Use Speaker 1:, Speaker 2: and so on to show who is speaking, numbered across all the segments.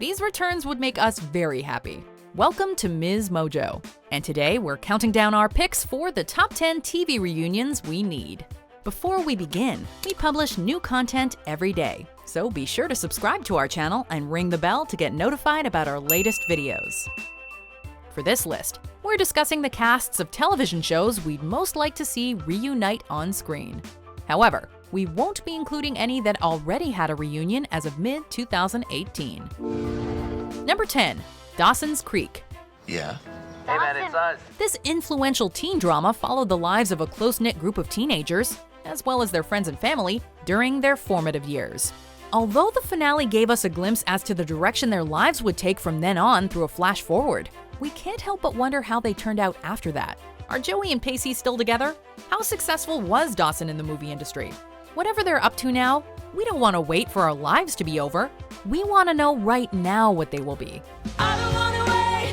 Speaker 1: These returns would make us very happy. Welcome to MsMojo, and today we're counting down our picks for the top 10 TV reunions we need. Before we begin, we publish new content every day, so be sure to subscribe to our channel and ring the bell to get notified about our latest videos. For this list, we're discussing the casts of television shows we'd most like to see reunite on screen. However, we won't be including any that already had a reunion as of mid-2018. Number 10. Dawson's Creek.
Speaker 2: Yeah?
Speaker 3: Hey man, it's us.
Speaker 1: This influential teen drama followed the lives of a close-knit group of teenagers, as well as their friends and family, during their formative years. Although the finale gave us a glimpse as to the direction their lives would take from then on through a flash forward, we can't help but wonder how they turned out after that. Are Joey and Pacey still together? How successful was Dawson in the movie industry? Whatever they're up to now, we don't want to wait for our lives to be over. We want to know right now what they will be.
Speaker 4: I don't want to wait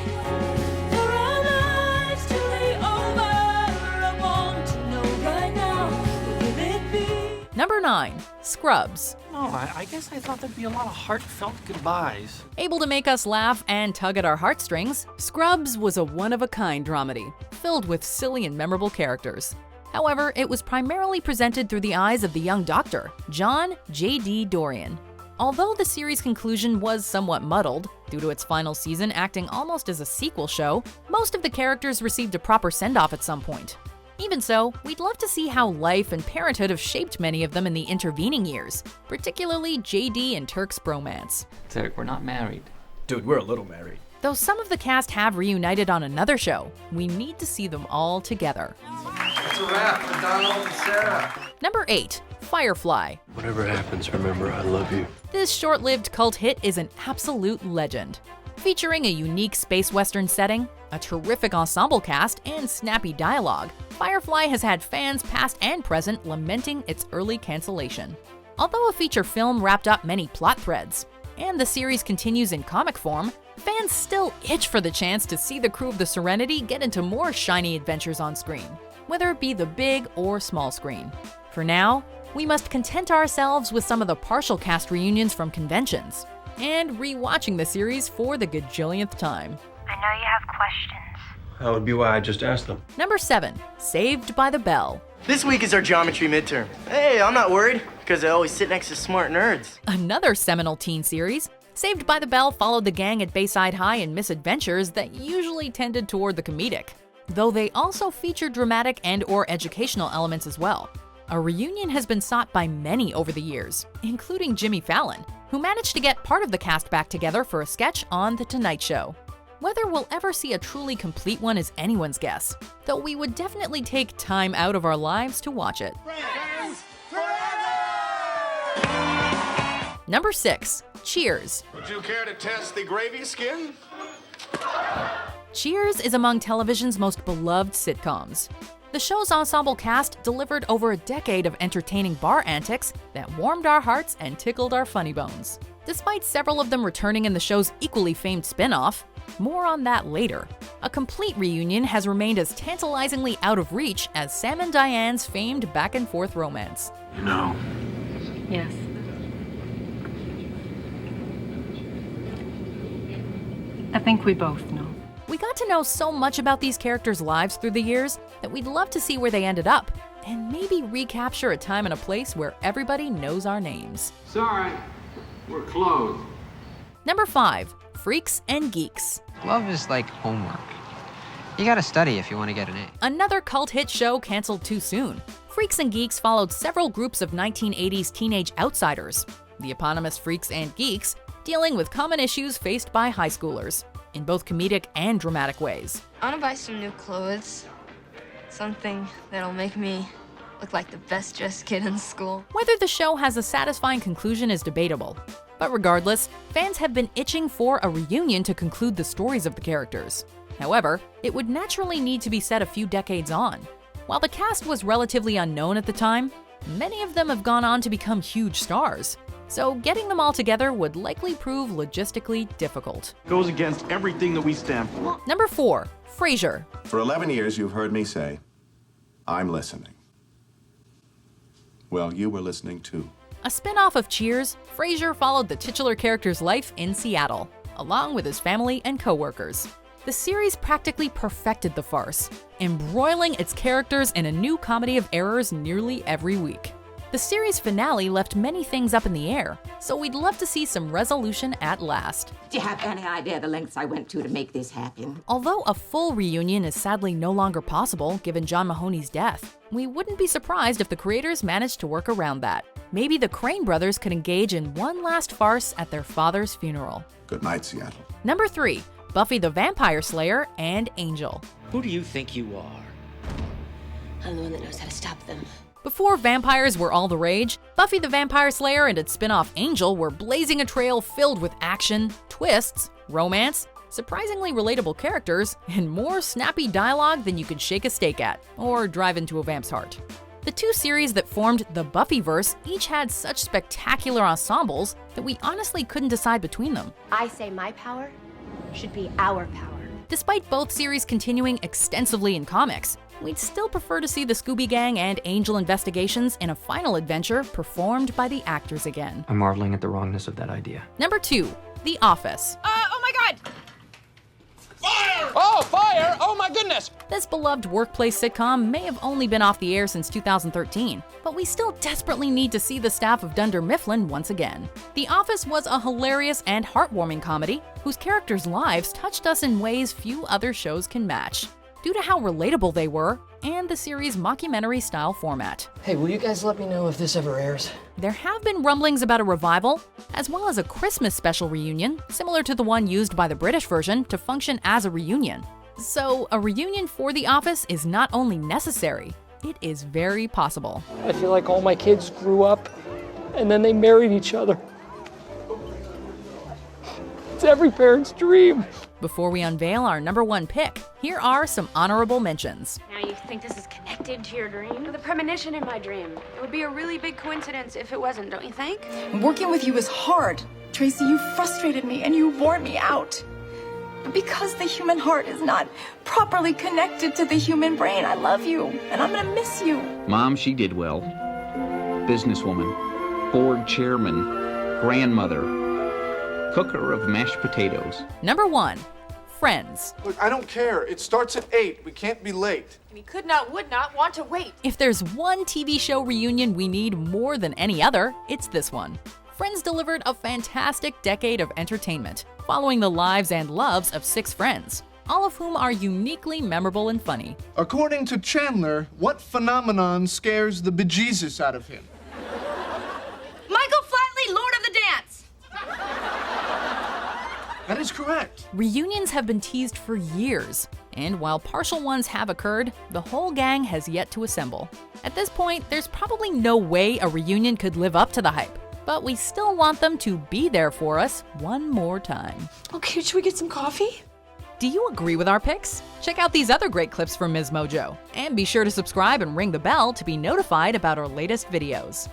Speaker 4: for our lives to be over. I want to know right now, what will it be?
Speaker 1: Number 9. Scrubs.
Speaker 5: No, I guess I thought there'd be a lot of heartfelt goodbyes.
Speaker 1: Able to make us laugh and tug at our heartstrings, Scrubs was a one-of-a-kind dramedy, filled with silly and memorable characters. However, it was primarily presented through the eyes of the young doctor, John J.D. Dorian. Although the series' conclusion was somewhat muddled, due to its final season acting almost as a sequel show, most of the characters received a proper send-off at some point. Even so, we'd love to see how life and parenthood have shaped many of them in the intervening years, particularly JD and Turk's bromance.
Speaker 5: Turk, we're not married.
Speaker 6: Dude, we're a little married.
Speaker 1: Though some of the cast have reunited on another show, we need to see them all together.
Speaker 3: It's a wrap for Donald and Sarah.
Speaker 1: Number 8. Firefly.
Speaker 7: Whatever happens, remember I love you.
Speaker 1: This short-lived cult hit is an absolute legend. Featuring a unique space western setting, a terrific ensemble cast, and snappy dialogue, Firefly has had fans past and present lamenting its early cancellation. Although a feature film wrapped up many plot threads, and the series continues in comic form, fans still itch for the chance to see the crew of the Serenity get into more shiny adventures on screen, whether it be the big or small screen. For now, we must content ourselves with some of the partial cast reunions from conventions, and re-watching the series for the gajillionth time.
Speaker 8: I know you have questions.
Speaker 7: That would be why I just asked them.
Speaker 1: Number 7. Saved by the Bell.
Speaker 9: This week is our geometry midterm. Hey, I'm not worried, because I always sit next to smart nerds.
Speaker 1: Another seminal teen series, Saved by the Bell followed the gang at Bayside High in misadventures that usually tended toward the comedic, though they also featured dramatic and/or educational elements as well. A reunion has been sought by many over the years, including Jimmy Fallon, who managed to get part of the cast back together for a sketch on The Tonight Show. Whether we'll ever see a truly complete one is anyone's guess, though we would definitely take time out of our lives to watch it. Number 6. Cheers.
Speaker 2: Would you care to test the gravy skin?
Speaker 1: Cheers is among television's most beloved sitcoms. The show's ensemble cast delivered over a decade of entertaining bar antics that warmed our hearts and tickled our funny bones. Despite several of them returning in the show's equally famed spin-off, more on that later, a complete reunion has remained as tantalizingly out of reach as Sam and Diane's famed back-and-forth romance.
Speaker 7: You know,
Speaker 8: Yes. I think we both know.
Speaker 1: We got to know so much about these characters' lives through the years that we'd love to see where they ended up, and maybe recapture a time and a place where everybody knows our names.
Speaker 10: Sorry, we're closed.
Speaker 1: Number 5. Freaks and Geeks.
Speaker 11: Love is like homework. You gotta study if you want to get an A.
Speaker 1: Another cult hit show canceled too soon. Freaks and Geeks followed several groups of 1980s teenage outsiders, the eponymous Freaks and Geeks, dealing with common issues faced by high schoolers, in both comedic and dramatic ways.
Speaker 12: I want to buy some new clothes. Something that'll make me look like the best dressed kid in school.
Speaker 1: Whether the show has a satisfying conclusion is debatable, but regardless, fans have been itching for a reunion to conclude the stories of the characters. However, it would naturally need to be set a few decades on. While the cast was relatively unknown at the time, many of them have gone on to become huge stars. So getting them all together would likely prove logistically difficult.
Speaker 6: Goes against everything that we stand for.
Speaker 1: Number 4. Frasier.
Speaker 2: For 11 years, you've heard me say, I'm listening. Well, you were listening too.
Speaker 1: A spin-off of Cheers, Frasier followed the titular character's life in Seattle, along with his family and co-workers. The series practically perfected the farce, embroiling its characters in a new comedy of errors nearly every week. The series finale left many things up in the air, so we'd love to see some resolution at last.
Speaker 13: Do you have any idea the lengths I went to make this happen?
Speaker 1: Although a full reunion is sadly no longer possible given John Mahoney's death, we wouldn't be surprised if the creators managed to work around that. Maybe the Crane brothers could engage in one last farce at their father's funeral.
Speaker 2: Good night, Seattle.
Speaker 1: Number 3, Buffy the Vampire Slayer and Angel.
Speaker 14: Who do you think you are?
Speaker 15: I'm the one that knows how to stop them.
Speaker 1: Before vampires were all the rage, Buffy the Vampire Slayer and its spin-off Angel were blazing a trail filled with action, twists, romance, surprisingly relatable characters, and more snappy dialogue than you could shake a steak at, or drive into a vamp's heart. The two series that formed the Buffyverse each had such spectacular ensembles that we honestly couldn't decide between them.
Speaker 15: I say my power should be our power.
Speaker 1: Despite both series continuing extensively in comics, we'd still prefer to see the Scooby Gang and Angel investigations in a final adventure performed by the actors again.
Speaker 11: I'm marveling at the wrongness of that idea.
Speaker 1: Number 2, The Office.
Speaker 16: Oh my God!
Speaker 17: Fire! Oh, fire! Oh my goodness!
Speaker 1: This beloved workplace sitcom may have only been off the air since 2013, but we still desperately need to see the staff of Dunder Mifflin once again. The Office was a hilarious and heartwarming comedy whose characters' lives touched us in ways few other shows can match, due to how relatable they were and the series' mockumentary-style format.
Speaker 18: Hey, will you guys let me know if this ever airs?
Speaker 1: There have been rumblings about a revival, as well as a Christmas special reunion, similar to the one used by the British version to function as a reunion. So, a reunion for The Office is not only necessary, it is very possible.
Speaker 5: I feel like all my kids grew up and then they married each other. It's every parent's dream.
Speaker 1: Before we unveil our number 1 pick, here are some honorable mentions.
Speaker 19: Now you think this is connected to your dream? The premonition in my dream. It would be a really big coincidence if it wasn't, don't you think?
Speaker 20: Working with you is hard. Tracy, you frustrated me and you wore me out. But because the human heart is not properly connected to the human brain, I love you and I'm gonna miss you.
Speaker 10: Mom, she did well. Businesswoman, board chairman, grandmother, cooker of mashed potatoes.
Speaker 1: Number 1, Friends.
Speaker 21: Look, I don't care. It starts at 8. We can't be late.
Speaker 16: We could not, would not want to wait.
Speaker 1: If there's one TV show reunion we need more than any other, it's this one. Friends delivered a fantastic decade of entertainment, following the lives and loves of 6 friends, all of whom are uniquely memorable and funny.
Speaker 21: According to Chandler, what phenomenon scares the bejesus out of him?
Speaker 16: Michael Flatley, Lord of the Dance!
Speaker 21: That is correct.
Speaker 1: Reunions have been teased for years, and while partial ones have occurred, the whole gang has yet to assemble. At this point, there's probably no way a reunion could live up to the hype, but we still want them to be there for us one more time.
Speaker 20: Okay, should we get some coffee?
Speaker 1: Do you agree with our picks? Check out these other great clips from MsMojo, and be sure to subscribe and ring the bell to be notified about our latest videos.